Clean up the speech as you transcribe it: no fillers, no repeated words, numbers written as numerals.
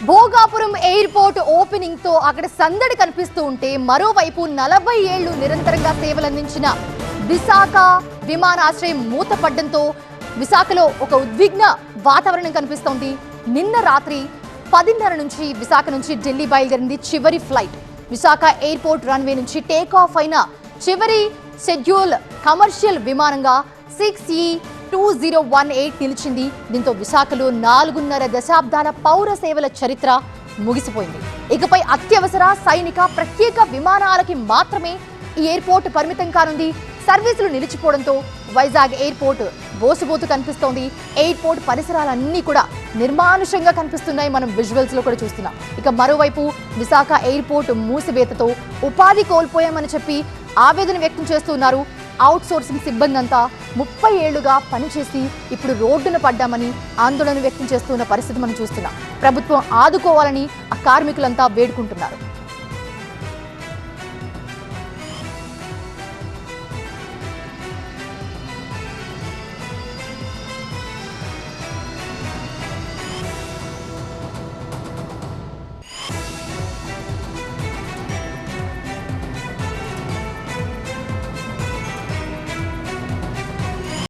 Bhogapuram airport opening తో అక్కడ సందడి కనిపిస్తూ ఉంటే మరోవైపు 40 ఏళ్లు నిరంతరంగా సేవలందించిన విశాఖ విమానాశ్రయం మూతపడడంతో విశాఖలో ఒక ఉద్విగ్న వాతావరణం కనిపిస్తోంది. నిన్న రాత్రి 10:30 నుంచి విశాఖ నుంచి ఢిల్లీ బయలుదేరింది చివరి ఫ్లైట్. విశాఖ ఎయిర్పోర్ట్ రన్వే నుంచి టేక్ ఆఫ్ అయిన చివరి షెడ్యూల్ కమర్షియల్ విమానంగా 6E2018 నిలిచింది. దీంతో విశాఖలో 4.5 దశాబ్దాల పౌర సేవల చరిత్ర ముగిసిపోయింది. ఇకపై అత్యవసర సైనిక ప్రత్యేక విమానాలకి మాత్రమే ఈ ఎయిర్పోర్ట్ పరిమితం కానుంది. సర్వీసులు నిలిచిపోవడంతో వైజాగ్ ఎయిర్పోర్ట్ బోసుబోతు కనిపిస్తోంది. ఎయిర్పోర్ట్ పరిసరాలన్నీ కూడా నిర్మానుషంగా కనిపిస్తున్నాయి. మనం విజువల్స్ లో కూడా చూస్తున్నాం. ఇక మరోవైపు విశాఖ ఎయిర్పోర్ట్ మూసివేతతో ఉపాధి కోల్పోయామని చెప్పి ఆవేదన వ్యక్తం చేస్తున్నారు. అవుట్ సోర్సింగ్ సిబ్బంది అంతా 30 ఏళ్లుగా పనిచేసి ఇప్పుడు రోడ్డున పడ్డామని ఆందోళన వ్యక్తం చేస్తున్న పరిస్థితి మనం చూస్తున్నాం. ప్రభుత్వం ఆదుకోవాలని ఆ కార్మికులంతా వేడుకుంటున్నారు.